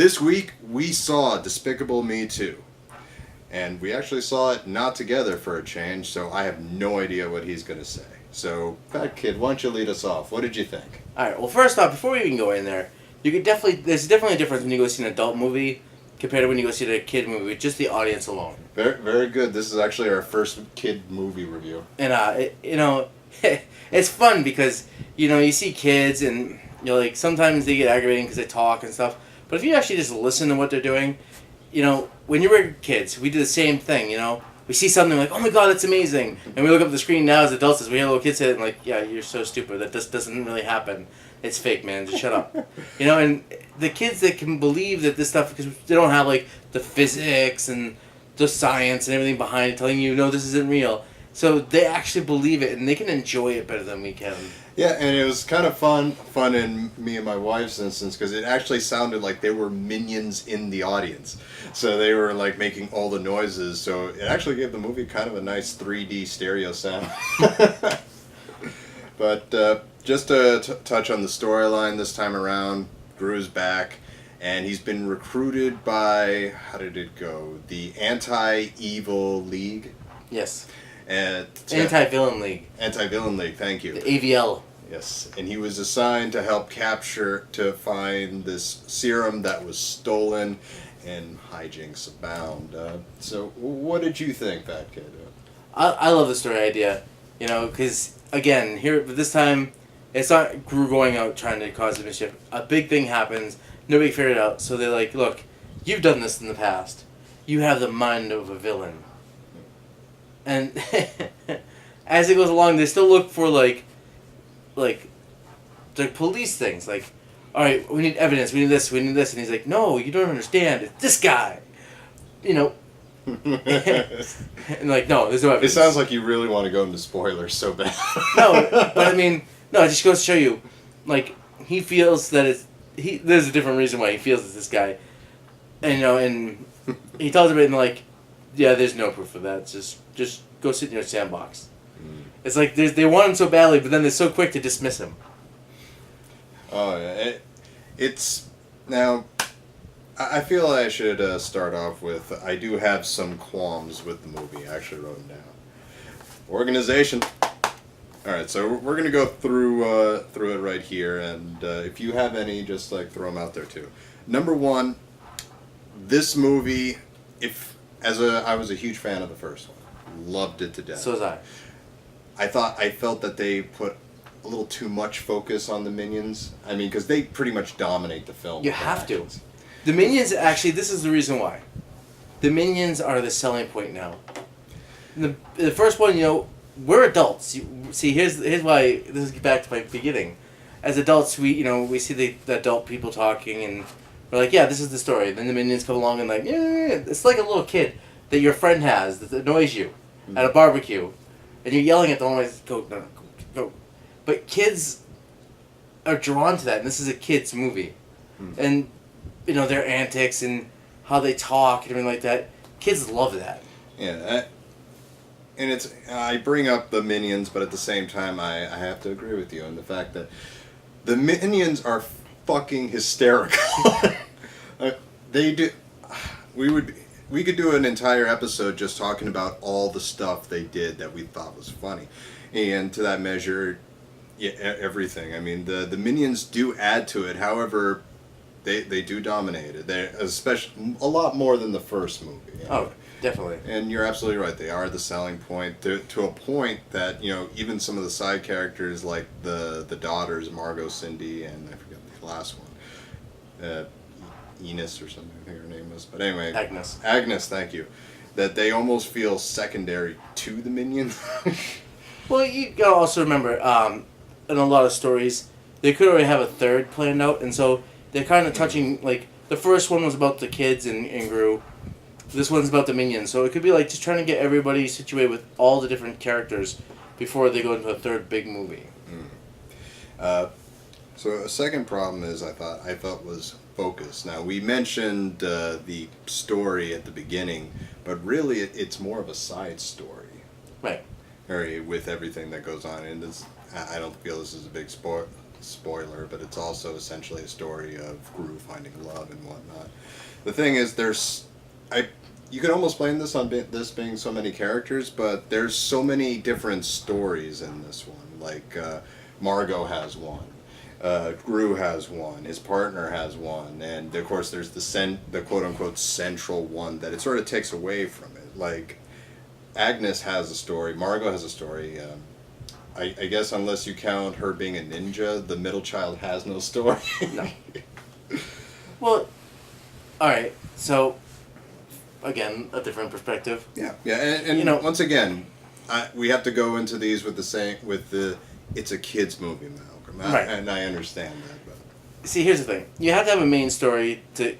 This week, we saw Despicable Me 2. And we actually saw it not together for a change, so I have no idea what he's going to say. So, Fat Kid, why don't you lead us off? What did you think? Alright, well, first off, before we even go in there, there's definitely a difference when you go see an adult movie compared to when you go see a kid movie with just the audience alone. Very, very good. This is actually our first kid movie review. And, it's fun because, you see kids and, sometimes they get aggravating because they talk and stuff. But if you actually just listen to what they're doing, when you were kids, we did the same thing, We see something like, oh my god, that's amazing. And we look up at the screen now as adults, as we hear little kids say it, and like, yeah, you're so stupid. That just doesn't really happen. It's fake, man. Just shut up. And the kids that can believe that this stuff, because they don't have, the physics and the science and everything behind it telling you, no, this isn't real. So they actually believe it, and they can enjoy it better than we can. Yeah, and it was kind of fun in me and my wife's instance, because it actually sounded like there were minions in the audience. So they were, making all the noises, so it actually gave the movie kind of a nice 3D stereo sound. But just to touch on the storyline this time around, Gru's back, and he's been recruited by, how did it go, the Anti-Evil League? Yes. Anti-Villain League, thank you. The AVL. Yes, and he was assigned to help to find this serum that was stolen, and hijinks abound. So, what did you think, Fat Kid? I love the story idea, because, again, here, but this time, it's not Gru going out trying to cause a mischief. A big thing happens, nobody figured it out, so they're like, look, you've done this in the past. You have the mind of a villain. And as it goes along, they still look for, the police things, all right, we need evidence, we need this, and he's like, no, you don't understand, it's this guy, and no, there's no evidence. It sounds like you really want to go into spoilers so bad. No, but it just goes to show you, he feels that there's a different reason why he feels it's this guy, and, and he tells everybody, yeah, there's no proof of that, just go sit in your sandbox. It's like they want him so badly, but then they're so quick to dismiss him. Oh, yeah. It's... Now, I feel I should start off with, I do have some qualms with the movie. I actually wrote them down. Organization. Alright, so we're going to go through it right here, and if you have any, just, throw them out there, too. Number one, this movie, I was a huge fan of the first one. Loved it to death. So was I. I felt that they put a little too much focus on the minions. Because they pretty much dominate the film. You have to. The minions, actually, this is the reason why. The minions are the selling point now. The first one, we're adults. See, here's why, this is back to my beginning. As adults, we see the adult people talking, and we're like, yeah, this is the story. Then the minions come along and it's like a little kid that your friend has that annoys you at a barbecue. And you're yelling at them always, go, no, go. But kids are drawn to that, and this is a kid's movie. And, their antics and how they talk and everything like that. Kids love that. Yeah, and I bring up the minions, but at the same time, I have to agree with you on the fact that the minions are fucking hysterical. They do... We could do an entire episode just talking about all the stuff they did that we thought was funny. And to that measure, yeah, everything. The minions do add to it. However, they do dominate it. They're especially a lot more than the first movie. Oh, definitely. And you're absolutely right. They are the selling point to a point that, even some of the side characters like the daughters, Margot, Cindy, and I forget the last one. Enos or something, I think her name was. But anyway. Agnes, thank you. That they almost feel secondary to the minions. Well, you gotta also remember, in a lot of stories, they could already have a third planned out, and so they're kind of touching, the first one was about the kids and Gru. This one's about the minions, so it could be just trying to get everybody situated with all the different characters before they go into a third big movie. So a second problem is I felt was focus. Now, we mentioned the story at the beginning, but really it's more of a side story. Right. With everything that goes on. And I don't feel this is a big spoiler, but it's also essentially a story of Gru finding love and whatnot. The thing is, you could almost blame this on this being so many characters, but there's so many different stories in this one. Like, Margot has one. Gru has one. His partner has one. And, of course, there's the quote-unquote central one that it sort of takes away from it. Like, Agnes has a story. Margot has a story. I guess unless you count her being a ninja, the middle child has no story. No. Well, alright, so... Again, a different perspective. Yeah, and you know, once again, we have to go into these with it's a kids movie, Malcolm, right. And I understand that. But. See, here's the thing: you have to have a main story to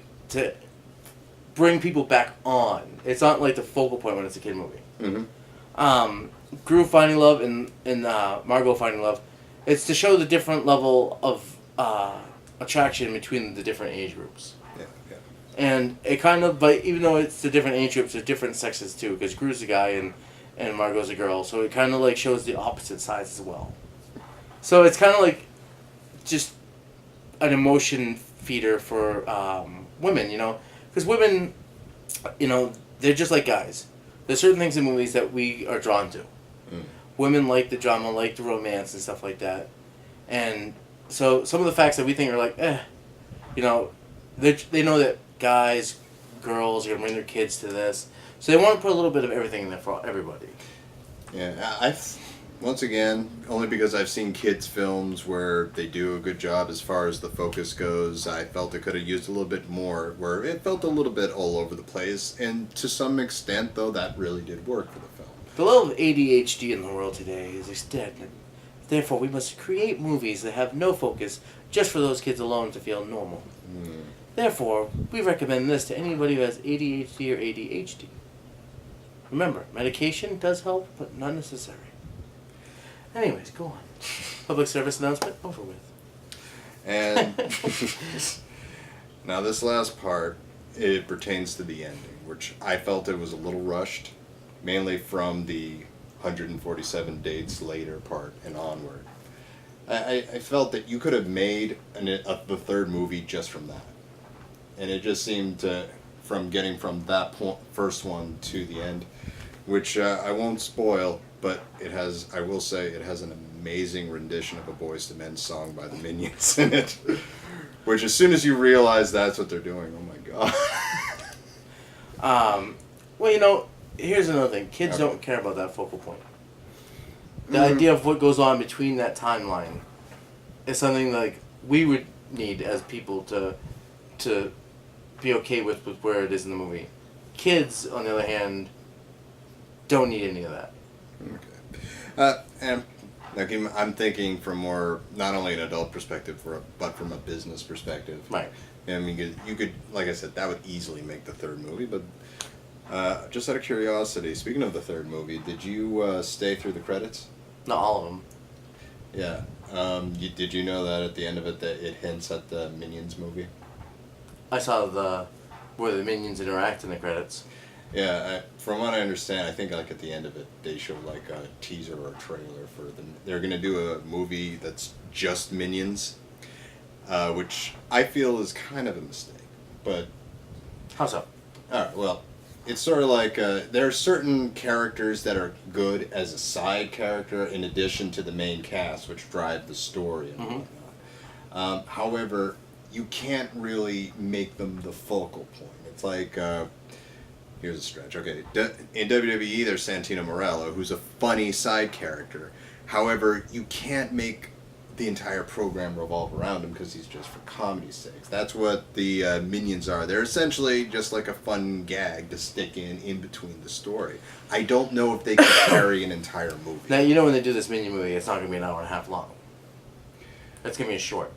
bring people back on. It's not like the focal point when it's a kid movie. Mm-hmm. Gru finding love and Margot finding love. It's to show the different level of attraction between the different age groups. Yeah. And it kind of, but even though it's the different age groups, there's different sexes too, because Gru's a guy and Margot's a girl, so it kind of like shows the opposite sides as well. So it's kind of like just an emotion feeder for women, because women, they're just like guys. There's certain things in movies that we are drawn to. Mm. Women like the drama, like the romance and stuff like that, and so some of the facts that we think are like, they know that guys, girls are going to bring their kids to this. So they want to put a little bit of everything in there for everybody. Yeah, once again, only because I've seen kids' films where they do a good job as far as the focus goes, I felt it could have used a little bit more, where it felt a little bit all over the place. And to some extent, though, that really did work for the film. The level of ADHD in the world today is extended. Therefore, we must create movies that have no focus just for those kids alone to feel normal. Mm. Therefore, we recommend this to anybody who has ADHD or ADHD. Remember, medication does help, but not necessary. Anyways, go on. Public service announcement, over with. And now this last part, it pertains to the ending, which I felt it was a little rushed, mainly from the 147 dates later part and onward. I felt that you could have made the third movie just from that. And it just seemed to, from getting from that first one to the end, which I won't spoil, but I will say it has an amazing rendition of a Boyz II Men song by the Minions in it. Which as soon as you realize that's what they're doing, oh my god. Well, here's another thing. Kids don't care about that focal point. The idea of what goes on between that timeline is something like we would need as people to be okay with where it is in the movie. Kids, on the other hand, don't need any of that. Okay. And I'm thinking from more, not only an adult perspective, but from a business perspective. Right. I mean, you could, like I said, that would easily make the third movie, but just out of curiosity, speaking of the third movie, did you stay through the credits? Not all of them. Yeah. Did you know that at the end of it that it hints at the Minions movie? I saw where the Minions interact in the credits. Yeah, from what I understand, I think like at the end of it, they show like a teaser or a trailer for them. They're gonna do a movie that's just Minions, which I feel is kind of a mistake. But how so? All right, well, it's sort of like there are certain characters that are good as a side character in addition to the main cast, which drive the story and whatnot. However, you can't really make them the focal point. It's like, here's a stretch. Okay, in WWE, there's Santino Marella, who's a funny side character. However, you can't make the entire program revolve around him because he's just for comedy's sake. That's what the Minions are. They're essentially just like a fun gag to stick in between the story. I don't know if they can carry an entire movie. Now, when they do this Minion movie, it's not going to be an hour and a half long. It's going to be a short.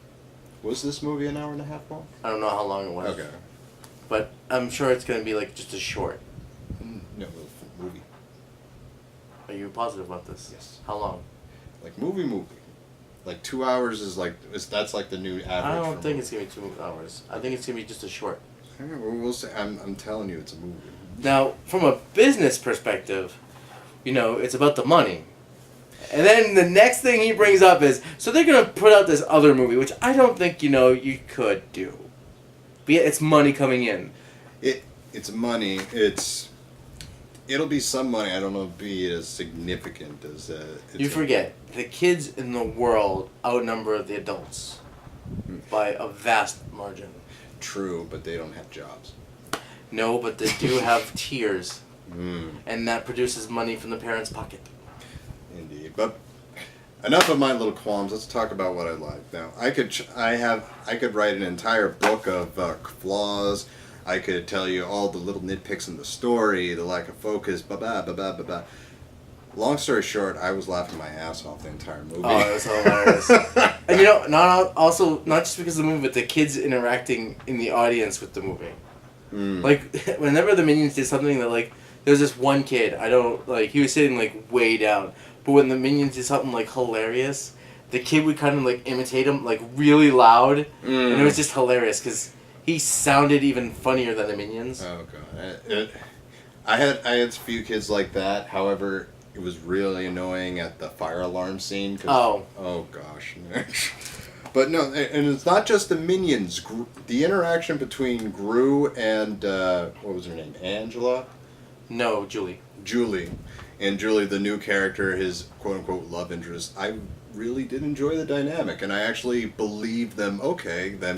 Was this movie an hour and a half long? I don't know how long it was. Okay. But I'm sure it's going to be like just a short. No, movie. Are you positive about this? Yes. How long? Like movie. Like 2 hours that's like the new average. I don't think it's going to be 2 hours. I think it's going to be just a short. We'll see. I'm telling you, it's a movie. Now, from a business perspective, it's about the money. And then the next thing he brings up is, so they're going to put out this other movie, which I don't think, you could do. But yeah, it's money coming in. It's money. It'll be some money. I don't know if it'll be as significant as... you forget, the kids in the world outnumber the adults by a vast margin. True, but they don't have jobs. No, but they do have tears. And that produces money from the parents' pocket. Indeed. But enough of my little qualms. Let's talk about what I like. Now, I could write an entire book of flaws. I could tell you all the little nitpicks in the story, the lack of focus, ba-ba. Long story short, I was laughing my ass off the entire movie. Oh, it was hilarious. And not just because of the movie, but the kids interacting in the audience with the movie. Like, whenever the Minions did something that, like, there's this one kid, he was sitting, like, way down. But when the Minions did something, like, hilarious, the kid would kind of, like, imitate him, like, really loud. And it was just hilarious, because he sounded even funnier than the Minions. Oh, God. I had a few kids like that, however... It was really annoying at the fire alarm scene. Oh, gosh. But no, and it's not just the Minions. The interaction between Gru and, what was her name? Angela? No, Julie. And Julie, the new character, his quote-unquote love interest. I really did enjoy the dynamic, and I actually believed them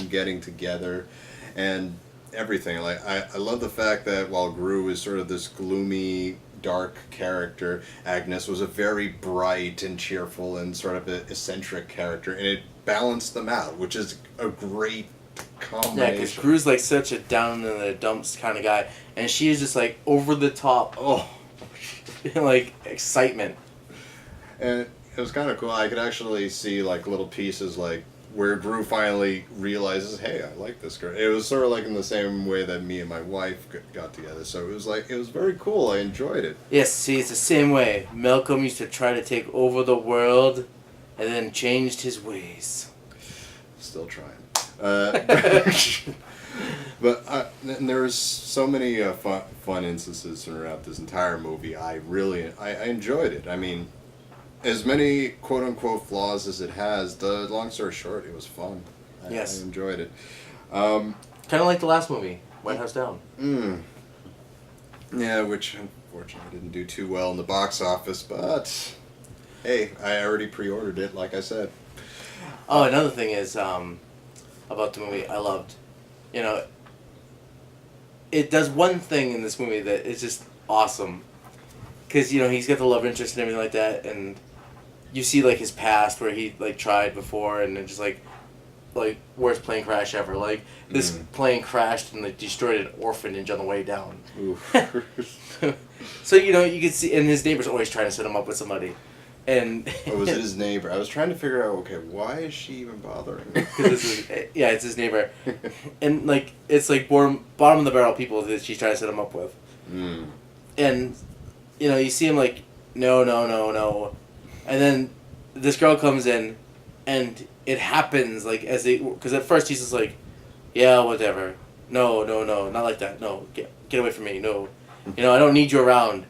getting together and everything. Like, I love the fact that while Gru is sort of this gloomy... dark character, Agnes was a very bright and cheerful and sort of an eccentric character, and it balanced them out, which is a great combination. Yeah, because Gru's like such a down in the dumps kind of guy, and she is just like over the top, like excitement. And it was kind of cool. I could actually see like little pieces like where Gru finally realizes, hey, I like this girl. It was sort of like in the same way that me and my wife got together. So it was very cool. I enjoyed it. Yes, see, it's the same way. Malcolm used to try to take over the world and then changed his ways. Still trying. But and there was so many fun instances throughout this entire movie. I enjoyed it. I mean, as many quote-unquote flaws as it has, the long story short, it was fun. I enjoyed it. Kind of like the last movie, White House Down. Yeah, which unfortunately didn't do too well in the box office, but hey, I already pre-ordered it, like I said. Oh, another thing is about the movie I loved. It does one thing in this movie that is just awesome. Because, he's got the love interest and everything like that, and you see, like, his past where he, like, tried before, and then just, like, worst plane crash ever. Like, this plane crashed and, like, destroyed an orphanage on the way down. So, you can see, and his neighbor's always trying to set him up with somebody. And was it his neighbor? I was trying to figure out, okay, why is she even bothering? It's his neighbor. And, like, it's, like, bottom of the barrel people that she's trying to set him up with. And... you see him like, no. And then this girl comes in, and it happens, like, because at first he's just like, yeah, whatever. No, not like that. No, get away from me. No. I don't need you around.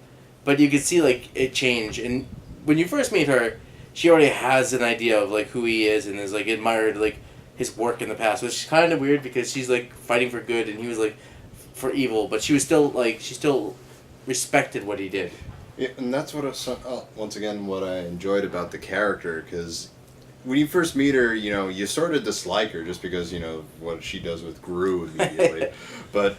But you can see, like, it change. And when you first meet her, she already has an idea of, like, who he is and is, like, admired, like, his work in the past, which is kind of weird because she's, like, fighting for good and he was, like, for evil. But she still respected what he did. Yeah, and that's what once again what I enjoyed about the character, because when you first meet her, you sort of dislike her just because what she does with Gru immediately, but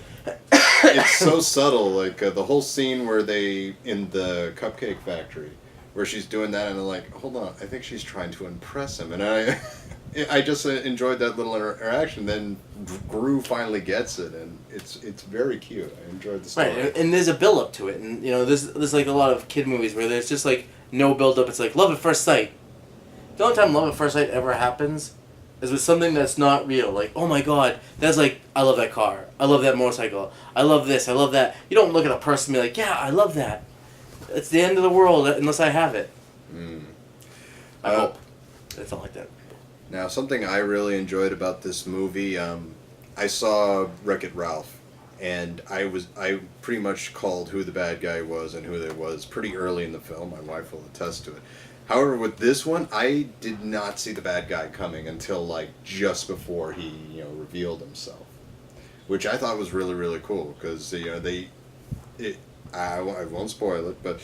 it's so subtle. Like the whole scene where they in the cupcake factory, where she's doing that, and I'm like, hold on, I think she's trying to impress him, and I just enjoyed that little interaction. Then Gru finally gets it, and it's very cute. I enjoyed the story. Right, and there's a build up to it, and there's like a lot of kid movies where there's just like no build up. It's like love at first sight. The only time love at first sight ever happens is with something that's not real. Like, oh my god, that's like, I love that car, I love that motorcycle, I love this, I love that. You don't look at a person and be like, yeah, I love that. It's the end of the world unless I have it. I hope it's not like that. Now, something I really enjoyed about this movie, I saw Wreck-It Ralph, and I pretty much called who the bad guy was and who there was pretty early in the film. My wife will attest to it. However, with this one, I did not see the bad guy coming until like just before he, revealed himself, which I thought was really really cool because I won't spoil it, but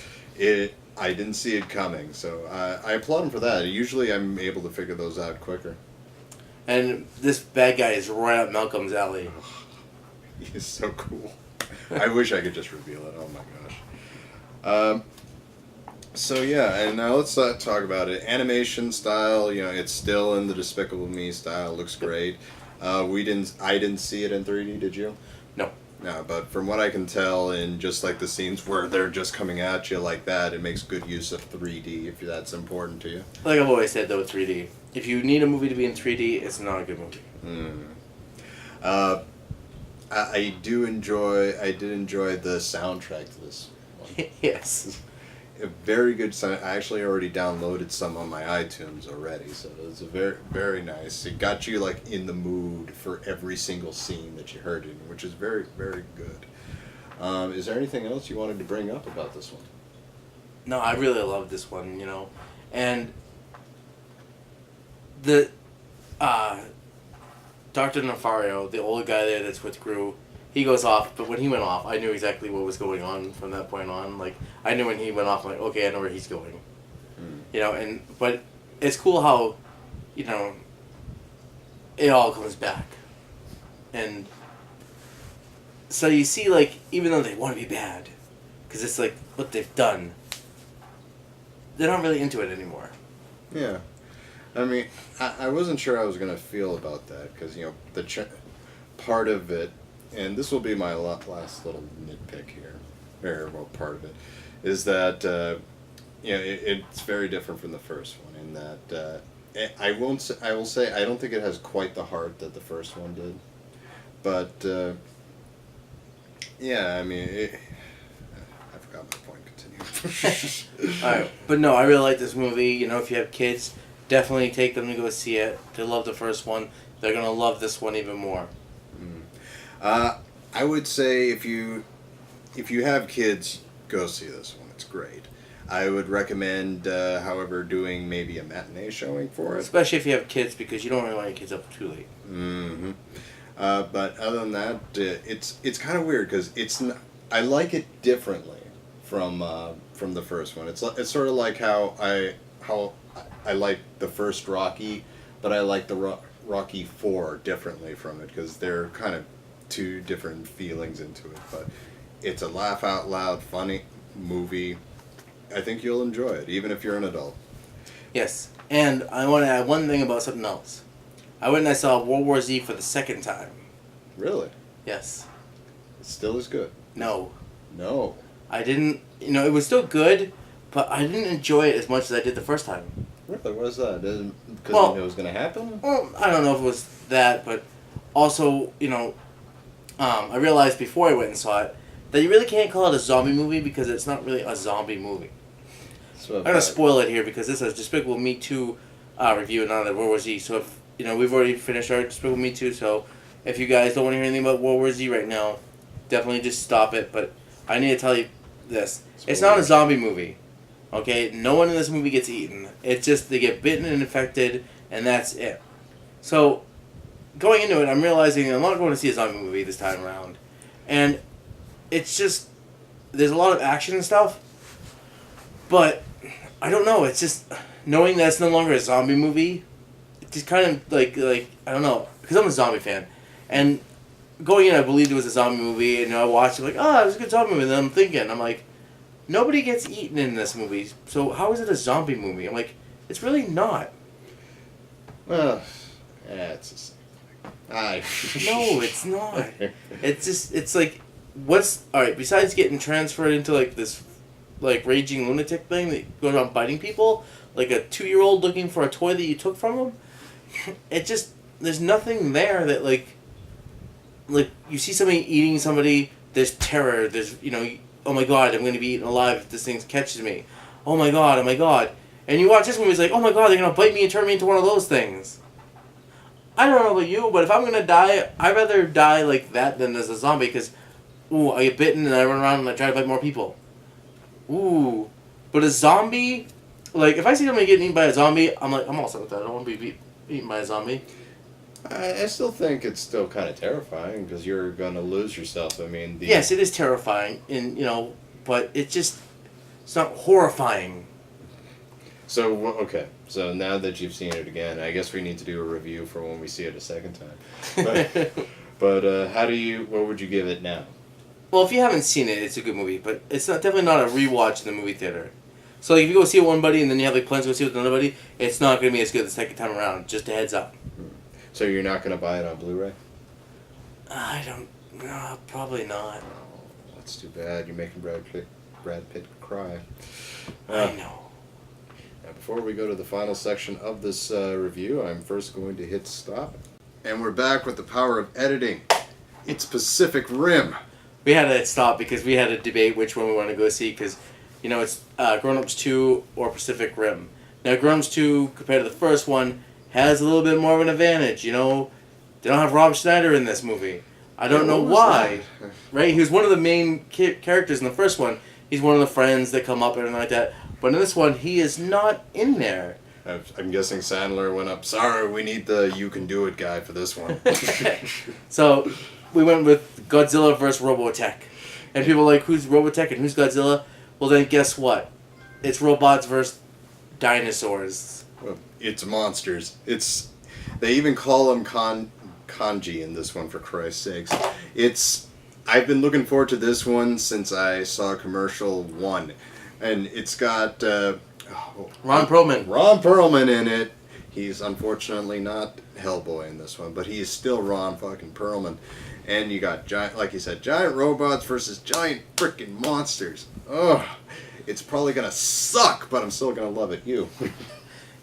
I didn't see it coming, so I applaud him for that. Usually, I'm able to figure those out quicker. And this bad guy is right up Malcolm's alley. He's so cool. I wish I could just reveal it. Oh my gosh. So yeah, and now let's talk about it. Animation style, it's still in the Despicable Me style. Looks great. I didn't see it in 3D. Did you? No. No, but from what I can tell, in just like the scenes where they're just coming at you like that, it makes good use of 3D if that's important to you. Like I've always said, though, with 3D, if you need a movie to be in 3D, it's not a good movie. I did enjoy the soundtrack to this one. Yes. A very good sound. I actually already downloaded some on my iTunes already, so it's a very very nice. It got you like in the mood for every single scene that you heard in, which is very very good. Is there anything else you wanted to bring up about this one? No, I really love this one, and the Dr. Nefario, the old guy there that's with Gru, he goes off, but when he went off, I knew exactly what was going on from that point on. Like, I knew when he went off, I'm like, okay, I know where he's going. But it's cool how, it all comes back. And so you see, like, even though they want to be bad, because it's like what they've done, they're not really into it anymore. Yeah. I mean, I wasn't sure how I was going to feel about that, because, part of it, and this will be my last little nitpick here, part of it, is that, it's very different from the first one, in that, I will say, I don't think it has quite the heart that the first one did, but, yeah, I mean, I forgot my point, continue. Alright, but no, I really like this movie, if you have kids, definitely take them to go see it. They love the first one, they're going to love this one even more. I would say if you have kids, go see this one. It's great. I would recommend, however, doing maybe a matinee showing for it. Especially if you have kids, because you don't really want your kids up too late. Mm-hmm. But other than that, it's kind of weird because I like it differently from the first one. It's sort of like how I like the first Rocky, but I like the Rocky 4 differently from it because they're kind of two different feelings into it. But it's a laugh out loud, funny movie. I think you'll enjoy it, even if you're an adult. Yes, and I want to add one thing about something else. I went and I saw World War Z for the second time. Really? Yes. It still is good. No. No. I didn't, it was still good, but I didn't enjoy it as much as I did the first time. Really? What was that? Because it was going to happen? Well, I don't know if it was that, but also, I realized before I went and saw it that you really can't call it a zombie movie because it's not really a zombie movie. I'm going to spoil it here because this is Despicable Me 2 review and not the World War Z. So if, we've already finished our Despicable Me 2, so if you guys don't want to hear anything about World War Z right now, definitely just stop it. But I need to tell you this. It's not a zombie movie. Okay? No one in this movie gets eaten. It's just they get bitten and infected, and that's it. So, going into it, I'm realizing I'm not going to see a zombie movie this time around. And it's just, there's a lot of action and stuff, but I don't know, it's just, knowing that it's no longer a zombie movie, it's just kind of like I don't know, because I'm a zombie fan, and going in, I believed it was a zombie movie, and I watched it like, it was a good zombie movie, and then I'm like, nobody gets eaten in this movie, so how is it a zombie movie? I'm like, it's really not. Well, yeah, it's the same thing. No, it's not. It's just, it's like, alright, besides getting transferred into like this like raging lunatic thing that goes around biting people, like a 2-year-old looking for a toy that you took from him, it just, there's nothing there that like you see somebody eating somebody, there's terror, there's, oh my god, I'm going to be eaten alive if this thing catches me. Oh my god. And you watch this movie, it's like, oh my god, they're going to bite me and turn me into one of those things. I don't know about you, but if I'm going to die, I'd rather die like that than as a zombie, because, I get bitten and I run around and I try to bite more people. But a zombie, Like, if I see somebody getting eaten by a zombie, I'm like, I'm all set with that. I don't want to be eaten by a zombie. I still think it's still kind of terrifying because you're gonna lose yourself. I mean, Yes, it is terrifying, and but it's not horrifying. So okay, so now that you've seen it again, I guess we need to do a review for when we see it a second time. But what would you give it now? Well, if you haven't seen it, it's a good movie, but it's definitely not a rewatch in the movie theater. So like, if you go see it with one buddy and then you have like plans to go see it with another buddy, it's not going to be as good the second time around. Just a heads up. So you're not going to buy it on Blu-ray? I don't. No, probably not. Oh, that's too bad. You're making Brad Pitt cry. I know. Now, before we go to the final section of this review, I'm first going to hit stop. And we're back with the power of editing. It's Pacific Rim. We had to stop because we had to debate which one we want to go see because, it's Grown Ups 2 or Pacific Rim. Now, Grown Ups 2, compared to the first one, has a little bit more of an advantage. They don't have Rob Schneider in this movie. I don't know why. Right? He was one of the main characters in the first one. He's one of the friends that come up and everything like that. But in this one, he is not in there. I'm guessing Sandler went up, sorry, we need the You Can Do It guy for this one. So, we went with Godzilla vs. Robotech. And people are like, who's Robotech and who's Godzilla? Well, then guess what? It's robots versus dinosaurs. Well, it's monsters. They even call them kanji in this one, for Christ's sakes. I've been looking forward to this one since I saw commercial 1. And it's got Ron Perlman. Ron Perlman in it. He's unfortunately not Hellboy in this one, but he is still Ron fucking Perlman. And you got giant, like you said, giant robots versus giant freaking monsters. Ugh, it's probably gonna suck, but I'm still gonna love it. I'm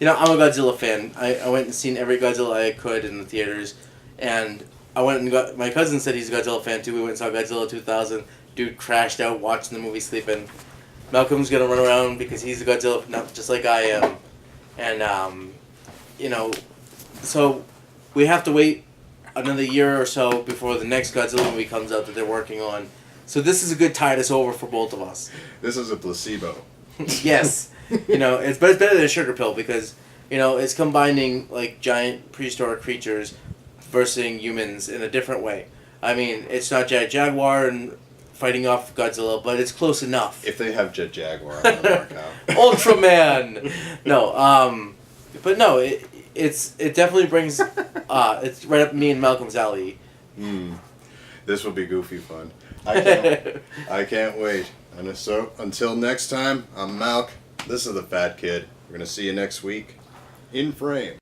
a Godzilla fan. I went and seen every Godzilla I could in the theaters, and I went and got. My cousin said he's a Godzilla fan too. We went and saw Godzilla 2000. Dude crashed out watching the movie, sleeping. Malcolm's gonna run around because he's a Godzilla, not just like I am, and so we have to wait another year or so before the next Godzilla movie comes out that they're working on. So this is a good tide us over for both of us. This is a placebo. Yes. It's better than a sugar pill because, it's combining like giant prehistoric creatures versus humans in a different way. I mean, it's not Jet Jaguar and fighting off Godzilla, but it's close enough. If they have Jet Jaguar, I'm gonna work out. Ultraman! No, but no, it definitely brings, it's right up me and Malcolm's alley. This will be goofy fun. I can't wait. And so, until next time, I'm Malc. This is the Fat Kid. We're going to see you next week in frame.